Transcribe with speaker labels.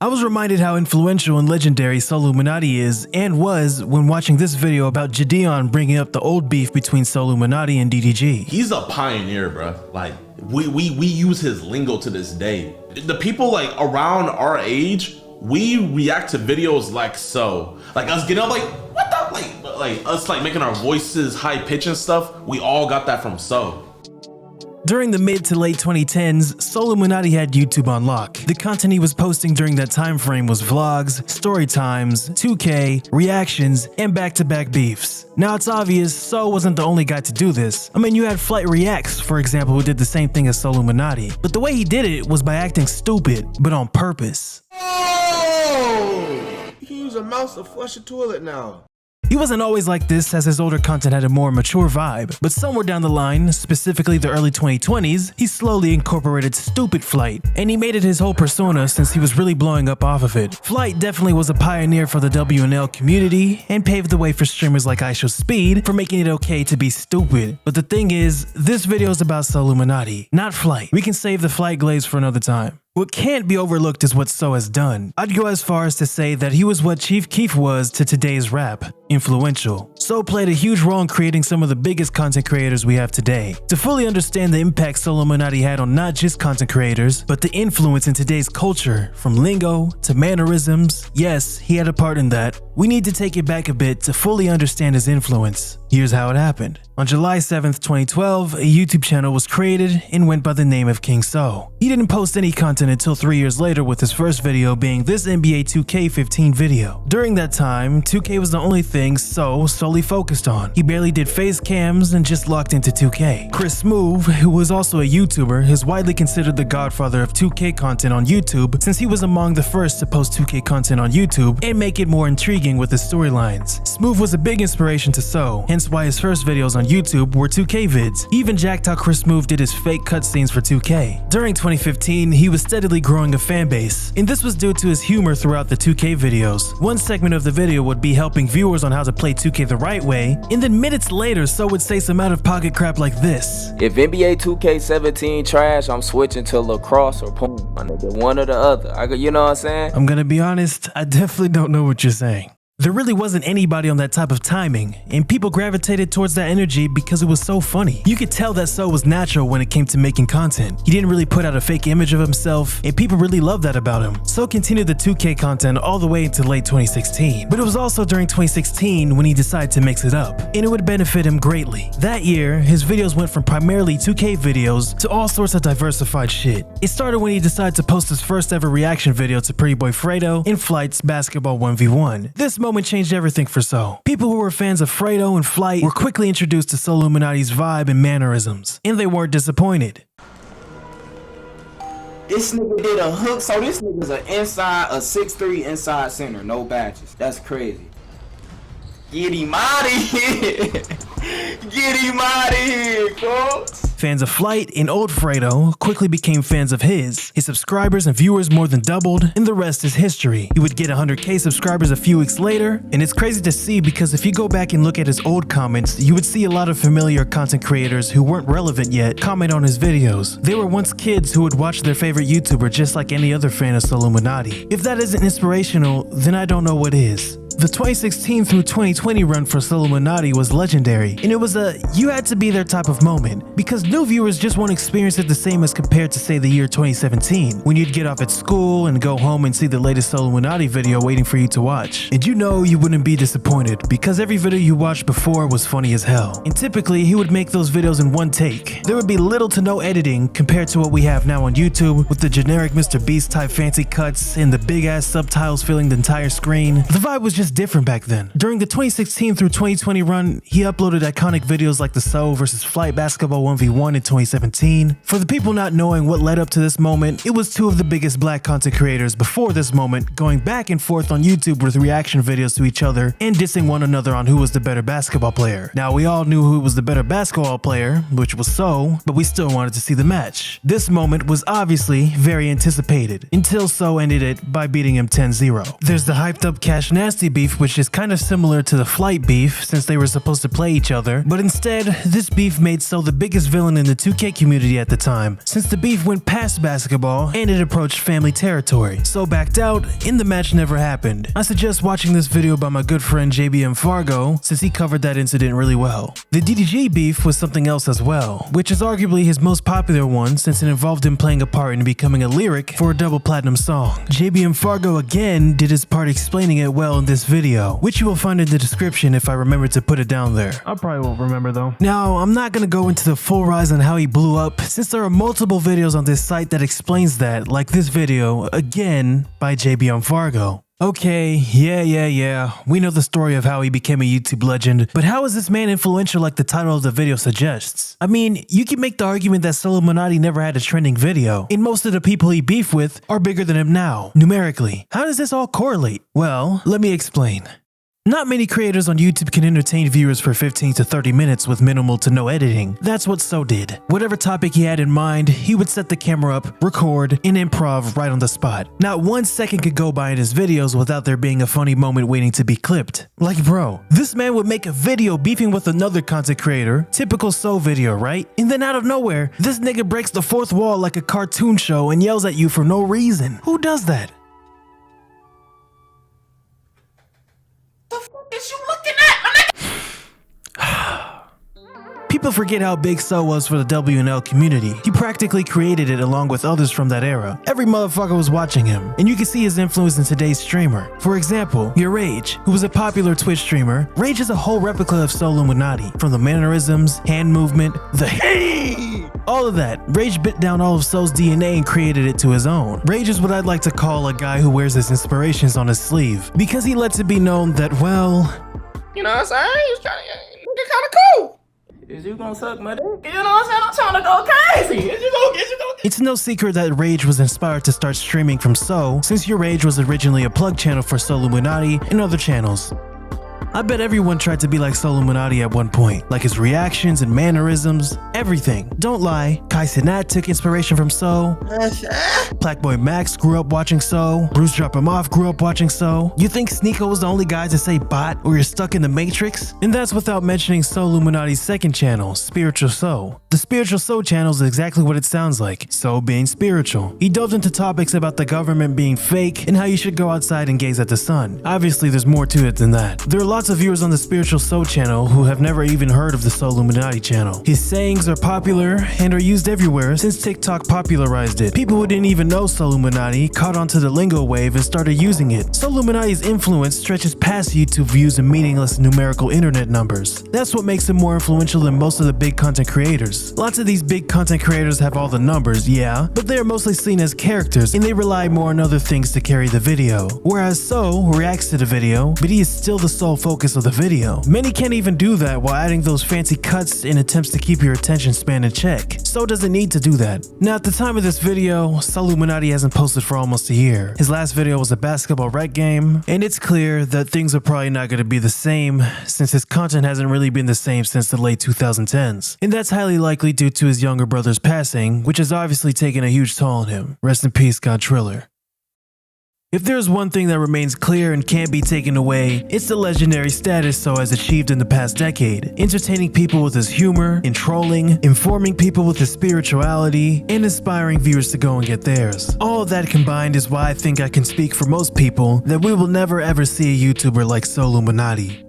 Speaker 1: I was reminded how influential and legendary SoLLUMINATI is and was when watching this video about Gideon bringing up the old beef between SoLLUMINATI and DDG.
Speaker 2: He's a pioneer, bro. Like we use his lingo to this day. The people like around our age, we react to videos like so. Like us getting up like, what the, like us like making our voices high pitch and stuff. We all got that from So.
Speaker 1: During the mid to late 2010s, SoLLUMINATI had YouTube on lock. The content he was posting during that time frame was vlogs, story times, 2K, reactions, and back-to-back beefs. Now it's obvious So wasn't the only guy to do this. I mean, you had FlightReact, for example, who did the same thing as SoLLUMINATI. But the way he did it was by acting stupid, but on purpose.
Speaker 3: Oh! He can use a mouse to flush a toilet now.
Speaker 1: He wasn't always like this, as his older content had a more mature vibe, but somewhere down the line, specifically the early 2020s, he slowly incorporated stupid Flight, and he made it his whole persona since he was really blowing up off of it. Flight definitely was a pioneer for the WNL community, and paved the way for streamers like 𝐼𝐄𝐶 for making it okay to be stupid. But the thing is, this video is about SoLLUMINATI, not Flight. We can save the Flight glaze for another time. What can't be overlooked is what So has done. I'd go as far as to say that he was what Chief Keef was to today's rap, influential. So played a huge role in creating some of the biggest content creators we have today. To fully understand the impact SoLLUMINATI had on not just content creators, but the influence in today's culture, from lingo to mannerisms, yes, he had a part in that, we need to take it back a bit to fully understand his influence. Here's how it happened. On July 7th, 2012, a YouTube channel was created and went by the name of King So. He didn't post any content until 3 years later, with his first video being this NBA 2K15 video. During that time, 2K was the only thing So solely focused on. He barely did face cams and just locked into 2K. Chris Smoove, who was also a YouTuber, is widely considered the godfather of 2K content on YouTube, since he was among the first to post 2K content on YouTube and make it more intriguing with his storylines. Smoove was a big inspiration to So, hence why his first videos on YouTube were 2K vids. He even jacked how Chris Smoove did his fake cutscenes for 2K. During 2015, he was steadily growing a fan base, and this was due to his humor throughout the 2K videos. One segment of the video would be helping viewers on how to play 2K the right way, and then minutes later, So would say some out-of-pocket crap like this.
Speaker 4: If NBA 2K17 trash, I'm switching to lacrosse or pool, my nigga. One or the other. You know what I'm saying?
Speaker 1: I'm gonna be honest, I definitely don't know what you're saying. There really wasn't anybody on that type of timing, and people gravitated towards that energy because it was so funny. You could tell that So was natural when it came to making content. He didn't really put out a fake image of himself, and people really loved that about him. So continued the 2K content all the way into late 2016. But it was also during 2016 when he decided to mix it up, and it would benefit him greatly. That year, his videos went from primarily 2K videos to all sorts of diversified shit. It started when he decided to post his first ever reaction video to Pretty Boy Fredo in Flight's basketball 1v1. This moment changed everything for So. People who were fans of Fredo and Flight were quickly introduced to SoLLUMINATI's vibe and mannerisms, and they weren't disappointed.
Speaker 4: This nigga did a hook, so this nigga's a 6'3" inside center, no badges. That's crazy. Get him out of here! Get him out of here, folks!
Speaker 1: Fans of Flight and old Fredo quickly became fans of his. His subscribers and viewers more than doubled, and the rest is history. He would get 100K subscribers a few weeks later, and it's crazy to see because if you go back and look at his old comments, you would see a lot of familiar content creators who weren't relevant yet comment on his videos. They were once kids who would watch their favorite YouTuber just like any other fan of SoLLUMINATI. If that isn't inspirational, then I don't know what is. The 2016 through 2020 run for SoLLUMINATI was legendary, and it was a you had to be there type of moment, because new viewers just won't experience it the same as compared to say the year 2017, when you'd get off at school and go home and see the latest SoLLUMINATI video waiting for you to watch. And you know you wouldn't be disappointed, because every video you watched before was funny as hell. And typically he would make those videos in one take. There would be little to no editing compared to what we have now on YouTube, with the generic Mr. Beast type fancy cuts and the big ass subtitles filling the entire screen. The vibe was just different back then. During the 2016 through 2020 run, he uploaded iconic videos like the So vs Flight basketball 1v1 in 2017. For the people not knowing what led up to this moment, it was two of the biggest black content creators before this moment going back and forth on YouTube with reaction videos to each other and dissing one another on who was the better basketball player. Now we all knew who was the better basketball player, which was So, but we still wanted to see the match. This moment was obviously very anticipated, until So ended it by beating him 10-0. There's the hyped up Cash Nasty beef, which is kind of similar to the Flight beef since they were supposed to play each other, but instead, this beef made So the biggest villain in the 2K community at the time, since the beef went past basketball and it approached family territory. So backed out, and the match never happened. I suggest watching this video by my good friend JBM Fargo, since he covered that incident really well. The DDG beef was something else as well, which is arguably his most popular one since it involved him playing a part in becoming a lyric for a double platinum song. JBM Fargo again did his part explaining it well in this video, which you will find in the description if I remember to put it down there. I probably won't remember though. Now, I'm not gonna go into the full rise on how he blew up since there are multiple videos on this site that explains that, like this video, again, by JBM Fargo. Okay, yeah, we know the story of how he became a YouTube legend, but how is this man influential like the title of the video suggests? I mean, you can make the argument that SoLLUMINATI never had a trending video, and most of the people he beefed with are bigger than him now, numerically. How does this all correlate? Well, let me explain. Not many creators on YouTube can entertain viewers for 15 to 30 minutes with minimal to no editing. That's what So did. Whatever topic he had in mind, he would set the camera up, record, and improv right on the spot. Not 1 second could go by in his videos without there being a funny moment waiting to be clipped. Like bro, this man would make a video beefing with another content creator, typical So video, right? And then out of nowhere, this nigga breaks the fourth wall like a cartoon show and yells at you for no reason. Who does that?
Speaker 4: Is you looking at, my nigga?
Speaker 1: People forget how big So was for the WNL community. He practically created it along with others from that era. Every motherfucker was watching him, and you can see his influence in today's streamer. For example, YourRage, who was a popular Twitch streamer. Rage is a whole replica of SoLLUMINATI, from the mannerisms, hand movement, the hey, all of that. Rage bit down all of So's DNA and created it to his own. Rage is what I'd like to call a guy who wears his inspirations on his sleeve, because he lets it be known that, well,
Speaker 4: You know what I'm saying? He's kind of cool. Is you gonna suck my dick? You know what I'm saying? I'm trying to go crazy. Is you gonna
Speaker 1: It's no secret that Rage was inspired to start streaming from So, since YourRage was originally a plug channel for SoLLUMINATI and other channels. I bet everyone tried to be like SoLLUMINATI at one point, like his reactions and mannerisms, everything. Don't lie, Kai Cenat took inspiration from So, PlaqueBoyMax grew up watching So, BruceDropEmOff grew up watching So. You think Sneeko was the only guy to say bot or you're stuck in the Matrix? And that's without mentioning SoLLUMINATI's second channel, Spiritual So. The Spiritual So channel is exactly what it sounds like, So being spiritual. He delved into topics about the government being fake and how you should go outside and gaze at the sun. Obviously there's more to it than that. There are lots of viewers on the Spiritual So channel who have never even heard of the SoLLUMINATI channel. His sayings are popular and are used everywhere since TikTok popularized it. People who didn't even know SoLLUMINATI caught onto the lingo wave and started using it. SoLLUMINATI's influence stretches past YouTube views and meaningless numerical internet numbers. That's what makes him more influential than most of the big content creators. Lots of these big content creators have all the numbers, yeah, but they are mostly seen as characters and they rely more on other things to carry the video. Whereas So reacts to the video, but he is still the sole focus of the video. Many can't even do that while adding those fancy cuts in attempts to keep your attention span in check. So doesn't need to do that. Now at the time of this video, SoLLUMINATI hasn't posted for almost a year. His last video was a basketball rec game, and it's clear that things are probably not going to be the same since his content hasn't really been the same since the late 2010s. And that's highly likely due to his younger brother's passing, which has obviously taken a huge toll on him. Rest in peace, God Triller. If there's one thing that remains clear and can't be taken away, it's the legendary status So has achieved in the past decade, entertaining people with his humor and trolling, informing people with his spirituality, and inspiring viewers to go and get theirs. All of that combined is why I think I can speak for most people that we will never ever see a YouTuber like SoLLUMINATI.